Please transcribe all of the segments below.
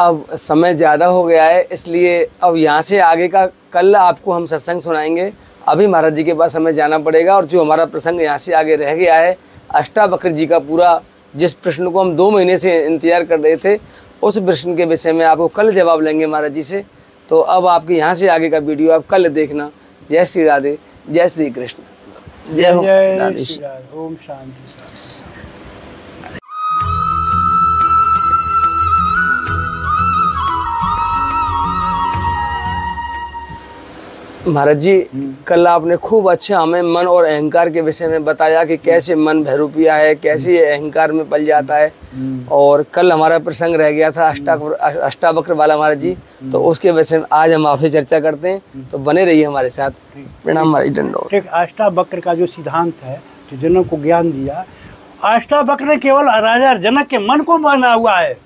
अब समय ज़्यादा हो गया है, इसलिए अब यहाँ से आगे का कल आपको हम सत्संग सुनाएंगे। अभी महाराज जी के पास हमें जाना पड़ेगा, और जो हमारा प्रसंग यहाँ से आगे रह गया है, अष्टावक्र जी का पूरा, जिस प्रश्न को हम 2 महीने से इंतजार कर रहे थे, उस प्रश्न के विषय में आपको कल जवाब लेंगे महाराज जी से। तो अब आपके यहाँ से आगे का वीडियो आप कल देखना। जय श्री राधे, जय श्री कृष्ण, जय हो राधे। ओम शांति। महाराज जी, कल आपने खूब अच्छा हमें मन और अहंकार के विषय में बताया कि कैसे मन भैरूपिया है, कैसे ये अहंकार में पल जाता है। और कल हमारा प्रसंग रह गया था अष्टावक्र वाला महाराज जी, तो उसके विषय में आज हम आपसे चर्चा करते हैं, तो बने रहिए हमारे साथ। प्रणाम महाराज, दंडोत। ठीक, अष्टावक्र का जो सिद्धांत है, जो जनक को ज्ञान दिया, अष्टावक्र ने केवल राजा जनक के मन को बांधा हुआ है।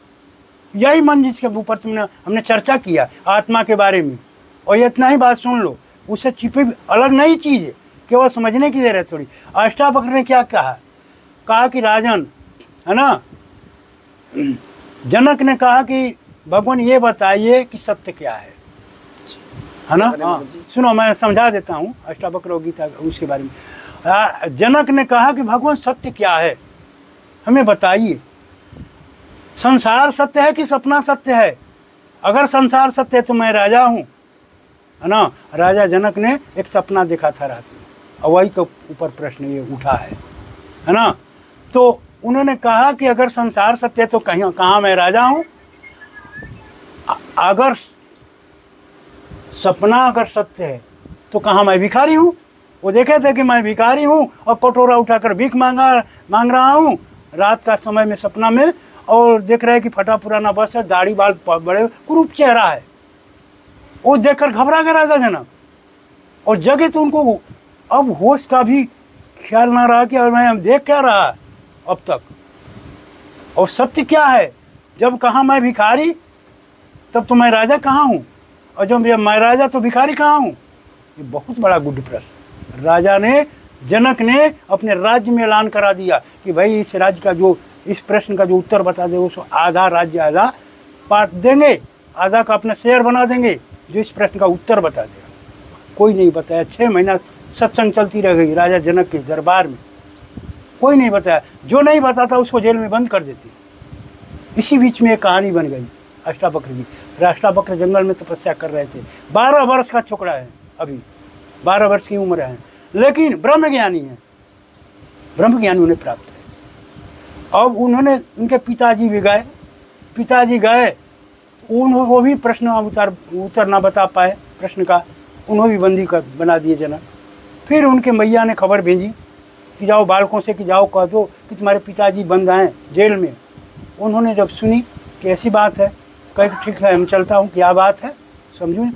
यही मन जिसके ऊपर हमने चर्चा किया आत्मा के बारे में, और ये इतना ही बात सुन लो, उससे छिपी अलग नई चीज़ है, केवल समझने की जरूरत थोड़ी। अष्टावक्र ने क्या कहा कि राजन, है ना, जनक ने कहा कि भगवान ये बताइए कि सत्य क्या है ना। हाँ, सुनो मैं समझा देता हूँ अष्टावक्र गीता उसके बारे में। जनक ने कहा कि भगवान सत्य क्या है, हमें बताइए। संसार सत्य है कि सपना सत्य है? अगर संसार सत्य है तो मैं राजा हूँ, है ना। राजा जनक ने एक सपना देखा था रात में, और वही के ऊपर प्रश्न ये उठा है ना। तो उन्होंने कहा कि अगर संसार सत्य है तो कहाँ मैं राजा हूँ, अगर सपना अगर सत्य है तो कहाँ मैं भिखारी हूँ। वो देखे थे कि मैं भिखारी हूँ और कटोरा उठाकर भीख मांग रहा हूँ रात का समय में सपना में, और देख रहे हैं कि फटा पुराना बस है, दाढ़ी बाल बड़े कुरूप चेहरा है। वो देखकर घबरा गया राजा जनक, और जगे तो उनको अब होश का भी ख्याल ना रहा कि मैं देख क्या रहा अब तक, और सत्य क्या है। जब कहा मैं भिखारी, तब तो मैं राजा कहाँ हूँ, और जब मैं राजा तो भिखारी कहाँ हूँ। ये बहुत बड़ा गुड प्रश्न। राजा ने, जनक ने अपने राज्य में ऐलान करा दिया कि भाई इस राज्य का जो, इस प्रश्न का जो उत्तर बता दे, उसको आधा राज्य आधा बांट देंगे, आधा का अपना शेयर बना देंगे जो इस प्रश्न का उत्तर बता देगा। कोई नहीं बताया। 6 महीना सत्संग चलती रह गई राजा जनक के दरबार में, कोई नहीं बताया। जो नहीं बताता उसको जेल में बंद कर देती। इसी बीच में एक कहानी बन गई अष्टावक्र की। अष्टावक्र जंगल में तपस्या कर रहे थे। 12 वर्ष का छोकरा है, अभी 12 वर्ष की उम्र है, लेकिन ब्रह्मज्ञानी है, ब्रह्मज्ञानी उन्हें प्राप्त है। अब उन्होंने, उनके पिताजी भी गए, पिताजी गए, वो भी प्रश्न उत्तर ना बता पाए प्रश्न का, उन्होंने भी बंदी कर बना दिए जनक। फिर उनके मैया ने खबर भेजी कि जाओ बालकों से कि जाओ कह दो कि तुम्हारे पिताजी बंद आए जेल में। उन्होंने जब सुनी कि ऐसी बात है, कहे ठीक है मैं चलता हूँ, क्या बात है समझूँ।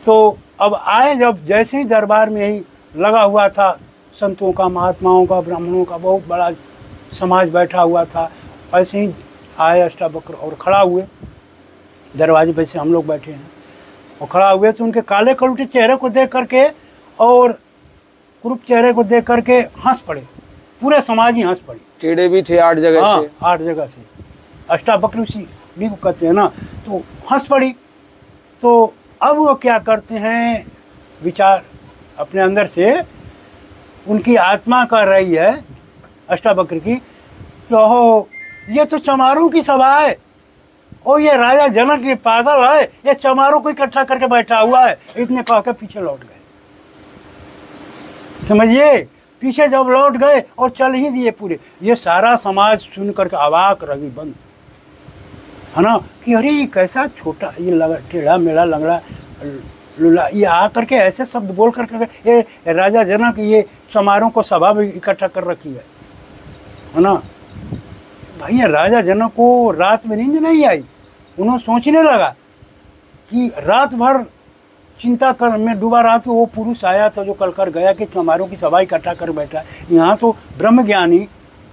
तो अब आए, जब जैसे ही दरबार में ही लगा हुआ था, संतों का, महात्माओं का, ब्राह्मणों का बहुत बड़ा समाज बैठा हुआ था, ऐसे ही आए अष्टावक्र और खड़ा हुए दरवाजे पे से हम लोग बैठे हैं, और खड़ा हुए तो उनके काले कलुटे चेहरे को देख करके और कुरूप चेहरे को देख करके हंस पड़े, पूरे समाज ही हंस पड़ी। टेढ़े भी थे 8 जगह से। 8 जगह से अष्टावक्र उसी को कहते हैं ना, तो हंस पड़ी। तो अब वो क्या करते हैं, विचार अपने अंदर से उनकी आत्मा कर रही है अष्टावक्र की, तो ये तो चमारों की सभा है, और ये राजा जनक ये पागल है, ये चमारों को इकट्ठा करके बैठा हुआ है। इतने कह के पीछे लौट गए, समझिए। पीछे जब लौट गए और चल ही दिए पूरे, ये सारा समाज सुन करके अवाक रही बंद, है ना, कि अरे कैसा छोटा ये लगा, टेढ़ा मेढ़ा लंगड़ा लूला, ये आ करके ऐसे शब्द बोल करके ये राजा जनक ये समारोह को सभा में इकट्ठा कर रखी है ना। भैया राजा जनक को रात में नींद नहीं आई। उन्होंने सोचने लगा कि रात भर चिंता कर में डूबा रहा कि वो पुरुष आया था जो कल कर गया कि समारोह की सभा इकट्ठा कर बैठा। यहाँ तो ब्रह्मज्ञानी,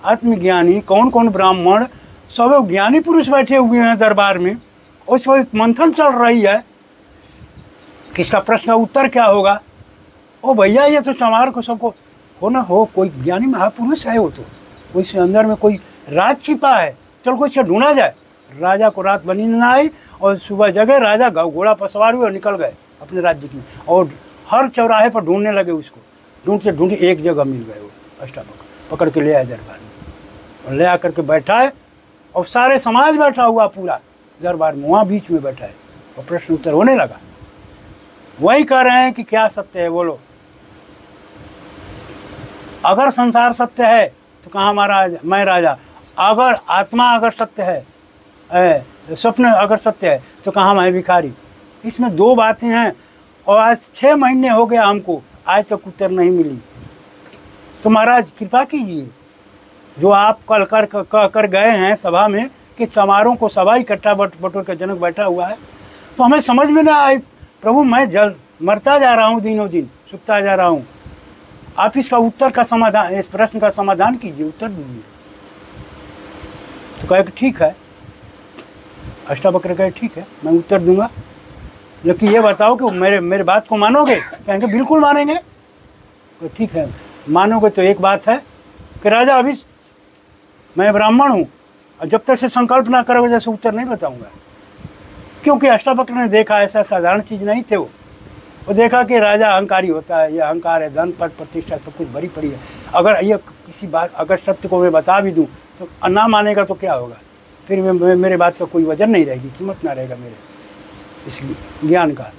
आत्मज्ञानी, कौन कौन ब्राह्मण, सब ज्ञानी पुरुष बैठे हुए हैं दरबार में, और उस वक्त मंथन चल रही है किसका प्रश्न का उत्तर क्या होगा। ओ भैया ये तो चमार को सबको हो ना हो, कोई ज्ञानी महापुरुष है वो, तो कोई से अंदर में कोई राज छिपा है, चल कोई से ढूंढा जाए। राजा को रात बनी न आई और सुबह जगह राजा घोड़ा पर सवार हुए और निकल गए अपने राज्य में, और हर चौराहे पर ढूंढने लगे उसको। ढूंढते ढूंढते एक जगह मिल गए, वो अष्टावक्र पकड़ के ले आए दरबार में और ले आकर के बैठा है, और सारे समाज बैठा हुआ पूरा दरबार में, वहाँ बीच में बैठा है और प्रश्न उत्तर होने लगा। वही कह रहे हैं कि क्या सत्य है, बोलो। अगर संसार सत्य है तो कहाँ महाराज मैं राजा, अगर आत्मा अगर सत्य है, स्वप्न अगर सत्य है तो कहाँ मैं भिखारी। इसमें दो बातें हैं, और आज 6 महीने हो गया हमको, आज तक उत्तर नहीं मिली। तो महाराज कृपा कीजिए, जो आप कल कर गए हैं सभा में कि चमारों को सभा इकट्ठा बटोर का जनक बैठा हुआ है, तो हमें समझ में ना आए। प्रभु मैं जल्द मरता जा रहा हूँ, दिनों दिन सुखता जा रहा हूँ, आप इसका उत्तर का समाधान, इस प्रश्न का समाधान कीजिए, उत्तर दीजिए। तो कहे कि ठीक है, अष्टावक्र कहे ठीक है मैं उत्तर दूंगा, लेकिन ये बताओ कि मेरे बात को मानोगे? कहेंगे बिल्कुल मानेंगे। तो ठीक है मानोगे तो एक बात है कि राजा अभी मैं ब्राह्मण हूँ, और जब तक से संकल्प ना करोगे जैसे उत्तर नहीं बताऊंगा। क्योंकि अष्टावक्र ने देखा ऐसा साधारण चीज़ नहीं थे, वो देखा कि राजा अहंकारी होता है, ये अहंकार है, धन पद प्रतिष्ठा सब कुछ भरी पड़ी है। अगर ये किसी बात अगर सत्य को मैं बता भी दूँ तो ना मानेगा तो क्या होगा, फिर मेरे बात का कोई वजन नहीं रहेगी, कीमत ना रहेगा मेरे इस ज्ञान का।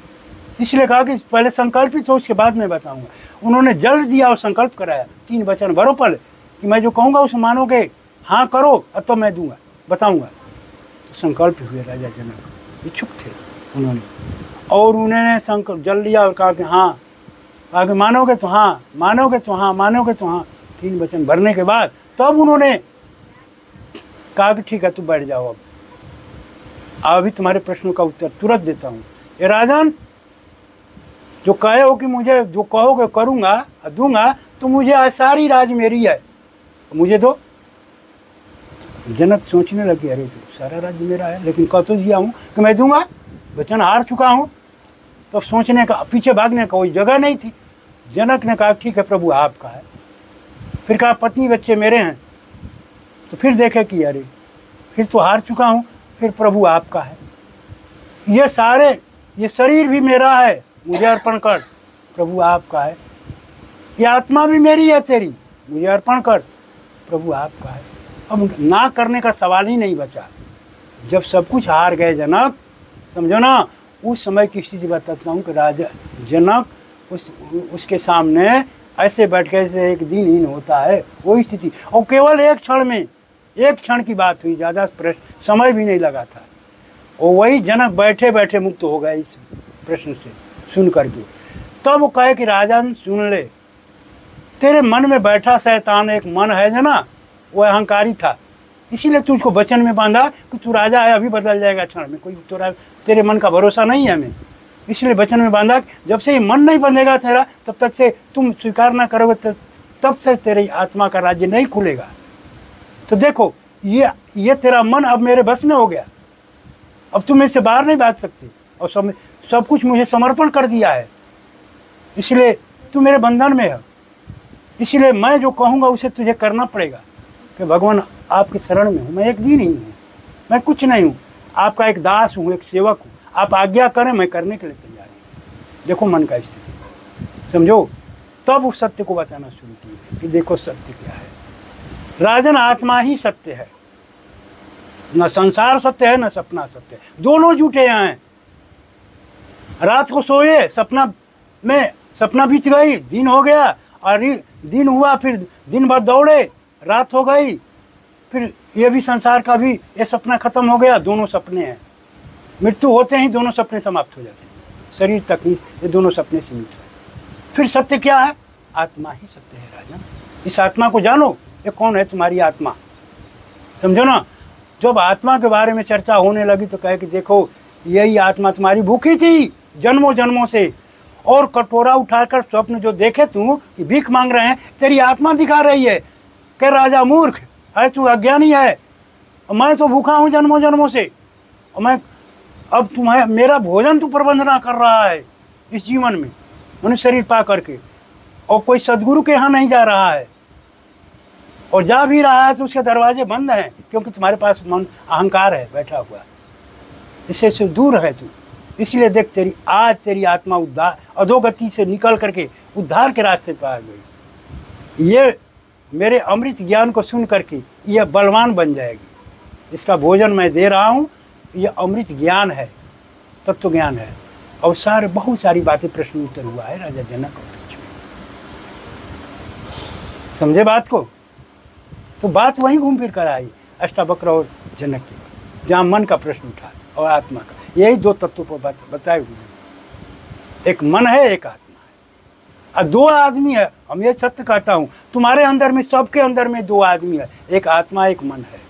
इसलिए कहा कि पहले संकल्पित हो उसके बाद मैं बताऊंगा। उन्होंने जल्द दिया और संकल्प कराया, 3 वचन भरो पल कि मैं जो कहूँगा उसे मानोगे, हाँ करो अब तो मैं दूंगा बताऊंगा। तो संकल्प हुए राजा जनक इच्छुक थे उन्होंने, और उन्होंने संकल्प जल लिया और कहा कि हाँ, कहा कि मानोगे तो हाँ, मानोगे तो हाँ, मानोगे तो हाँ। 3 वचन भरने के बाद तब उन्होंने कहा कि ठीक है तू बैठ जाओ, अब अभी तुम्हारे प्रश्नों का उत्तर तुरंत देता हूँ। ये राजन जो कहे हो कि मुझे जो कहोगे करूँगा दूंगा, तो मुझे आज सारी राज मेरी है, मुझे दो। जनक सोचने लगे अरे तो सारा राज्य मेरा है, लेकिन कह तो दिया हूँ कि मैं दूंगा, वचन हार चुका हूँ। तो सोचने का पीछे भागने का कोई जगह नहीं थी। जनक ने कहा ठीक है प्रभु आपका है। फिर कहा पत्नी बच्चे मेरे हैं। तो फिर देखे कि अरे फिर तो हार चुका हूँ, फिर प्रभु आपका है, ये सारे ये शरीर भी मेरा है, मुझे अर्पण कर, प्रभु आपका है। ये आत्मा भी मेरी है तेरी, मुझे अर्पण कर, प्रभु आपका है। अब ना करने का सवाल ही नहीं बचा। जब सब कुछ हार गए जनक, समझो ना, उस समय की स्थिति बताता हूँ कि राजा जनक उसके सामने ऐसे बैठ के जैसे एक दिनहीन होता है, वही स्थिति। और केवल एक क्षण में, एक क्षण की बात हुई, ज़्यादा समय भी नहीं लगा था। और वही जनक बैठे बैठे मुक्त हो गए इस प्रश्न से सुन करके। तब वो कहे कि राजन सुन ले, तेरे मन में बैठा शैतान एक मन है जना, वो अहंकारी था, इसीलिए तुझको वचन में बांधा कि तू राजा है, अभी बदल जाएगा क्षण में, कोई तेरे मन का भरोसा नहीं है हमें, इसलिए वचन में बांधा। जब से ये मन नहीं बंधेगा तेरा, तब तक से तुम स्वीकार ना करोगे, तब से तेरी आत्मा का राज्य नहीं खुलेगा। तो देखो ये तेरा मन अब मेरे बस में हो गया, अब तुम इससे बाहर नहीं भाग सकते, और सब कुछ मुझे समर्पण कर दिया है, इसलिए तू मेरे बंधन में है। इसलिए मैं जो कहूँगा उसे तुझे करना पड़ेगा कि भगवान आपके शरण में हूँ, मैं एक दिन ही हूँ, मैं कुछ नहीं हूँ, आपका एक दास हूँ, एक सेवक हूँ, आप आज्ञा करें मैं करने के लिए तैयार हूँ। देखो मन का स्थिति, समझो। तब उस सत्य को बताना शुरू किए कि देखो सत्य क्या है। राजन आत्मा ही सत्य है, न संसार सत्य है न सपना सत्य है, दोनों झूठे यहाँ हैं। रात को सोए, सपना बीत गई, दिन हो गया, और दिन हुआ, फिर दिन भर दौड़े, रात हो गई, फिर ये भी संसार का भी ये सपना खत्म हो गया, दोनों सपने हैं। मृत्यु होते ही दोनों सपने समाप्त हो जाते हैं, शरीर तक ही ये दोनों सपने सीमित हैं। फिर सत्य क्या है? आत्मा ही सत्य है राजन। इस आत्मा को जानो, ये कौन है तुम्हारी आत्मा, समझो ना। जब आत्मा के बारे में चर्चा होने लगी तो कहे कि देखो यही आत्मा तुम्हारी भूखी थी जन्मों जन्मों से, और कटोरा उठाकर स्वप्न जो देखे तू कि भीख मांग रहे हैं, तेरी आत्मा दिखा रही है कि राजा मूर्ख है, तू अज्ञानी है, और मैं तो भूखा हूँ जन्मों जन्मों से, और मैं अब तुम्हें मेरा भोजन तू प्रबंधना कर रहा है इस जीवन में, उन्हें शरीर पा करके, और कोई सदगुरु के यहाँ नहीं जा रहा है। और जा भी रहा है तो उसके दरवाजे बंद हैं, क्योंकि तुम्हारे पास मन अहंकार है बैठा हुआ, इससे से दूर है तू। इसलिए देख तेरी आत्मा उद्धार अधोगति से निकल करके उद्धार के रास्ते पर आ गई। ये मेरे अमृत ज्ञान को सुन करके यह बलवान बन जाएगी। इसका भोजन मैं दे रहा हूँ, यह अमृत ज्ञान है, तत्व ज्ञान है। और बहुत सारी बातें प्रश्न उत्तर हुआ है राजा जनक और बीच में, समझे बात को। तो बात वहीं घूम फिर कर आई अष्टावक्र और जनक की, जहाँ मन का प्रश्न उठा और आत्मा का। यही दो तत्वों पर बताए हुए हैं, एक मन है एक आत्मा है। और दो आदमी है, हम ये सत्य कहता हूँ, तुम्हारे अंदर में सबके अंदर में दो आदमी है, एक आत्मा एक मन है।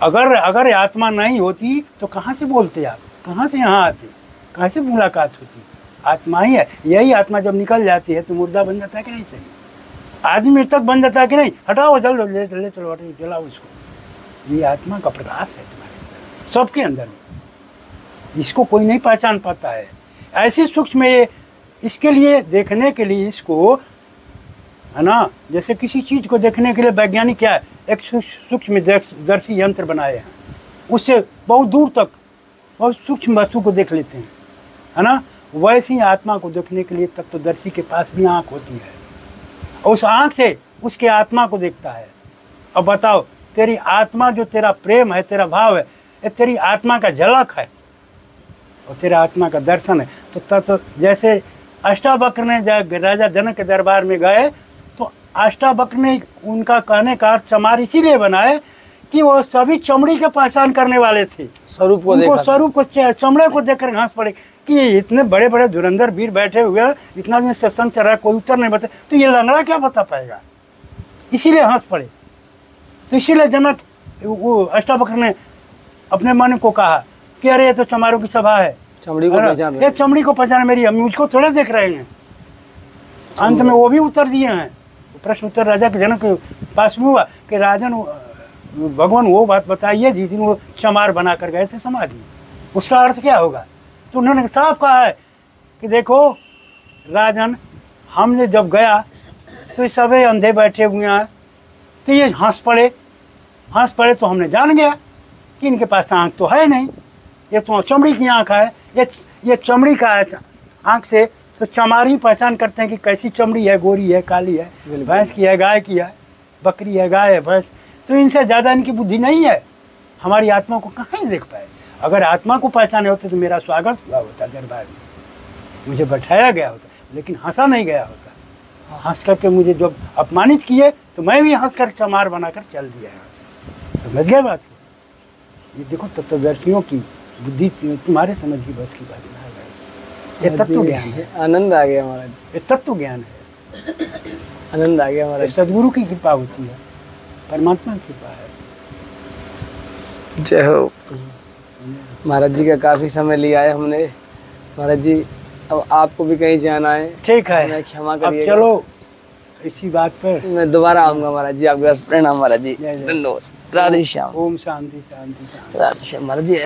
अगर आत्मा नहीं होती तो कहाँ से बोलते आप, कहाँ से यहाँ आते, कहाँ से मुलाकात होती। आत्मा ही है। यही आत्मा जब निकल जाती है तो मुर्दा बन जाता है कि नहीं, सही आदमी मृतक बन जाता है कि नहीं। हटाओ जल्द ले चलो जलाओ उसको। ये आत्मा का प्रकाश है तुम्हारे सबके अंदर में, इसको कोई नहीं पहचान पाता है। ऐसे सूक्ष्म इसके लिए देखने के लिए इसको है ना, जैसे किसी चीज़ को देखने के लिए वैज्ञानिक क्या है, एक सूक्ष्म दर्शी यंत्र बनाए हैं, उससे बहुत दूर तक बहुत सूक्ष्म वस्तु को देख लेते हैं, है ना। वैसे ही आत्मा को देखने के लिए तत्वदर्शी के पास भी आँख होती है, और उस आँख से उसके आत्मा को देखता है। अब बताओ, तेरी आत्मा जो तेरा प्रेम है, तेरा भाव है, ये तेरी आत्मा का झलक है और तेरा आत्मा का दर्शन है। तो तत्व जैसे अष्टावक्र ने राजा जनक के दरबार में गए तो अष्टावक्र ने उनका कहने का अर्थ चमार इसीलिए बनाए कि वो सभी चमड़ी के पहचान करने वाले थे। स्वरूप को चमड़े को देखकर घास पड़े कि इतने बड़े बड़े धुरंधर वीर बैठे हुए हैं, इतना दिन सत्संग चल रहा है, कोई उत्तर नहीं बता, तो ये लंगड़ा क्या बता पाएगा, इसीलिए हंस पड़े। तो इसीलिए जनक वो अष्टावक्र ने अपने मन को कहा कि अरे ये तो चमारों की सभा है, चमड़ी को पहचान, ये चमड़ी को पहचान मेरी, हम मुझको थोड़े देख रहे हैं। अंत में वो भी उत्तर दिए हैं। प्रश्न उत्तर राजा के जनक के पास में हुआ कि राजन भगवान वो बात बताइए जिस दिन वो चमार बना कर गए थे समाज में, उसका अर्थ क्या होगा। तो उन्होंने साफ कहा है कि देखो राजन, हमने जब गया तो ये सभी अंधे बैठे हुए हैं, तो ये हंस पड़े तो हमने जान गया कि इनके पास आँख तो है नहीं, ये तो चमड़ी की आँख है, ये चमड़ी का है आँख से। तो चमारी पहचान करते हैं कि कैसी चमड़ी है, गोरी है, काली है, भैंस की है, गाय की है, बकरी है, गाय है, भैंस। तो इनसे ज़्यादा इनकी बुद्धि नहीं है। हमारी आत्मा को कहाँ ही देख पाए। अगर आत्मा को पहचाने होते तो मेरा स्वागत हुआ होता दरबार में, मुझे बैठाया गया होता, लेकिन हंसा नहीं गया होता। हंस करके मुझे जब अपमानित किए तो मैं भी हंस कर चमार बनाकर चल दिया। समझ गए बात। ये देखो तत्वदर्शियों की बुद्धि तुम्हारे समझ की बस की बात नहीं है। ये तत्व ज्ञान है। आनंद आ गया महाराज, ये तत्व ज्ञान है। आनंद आ गया महाराज। सदगुरु की कृपा होती है, परमात्मा की कृपा है। जय हो महाराज जी का काफ़ी समय लिया है हमने। महाराज जी अब आपको भी कहीं जाना है, ठीक है, क्षमा अब करिएगा। चलो इसी बात पर मैं दोबारा आऊँगा महाराज जी आपके पास। प्रणाम महाराज जी, धन्यवाद। राधे श्याम। ओम शांति शांति शांति। राधे श्याम महाराज जी।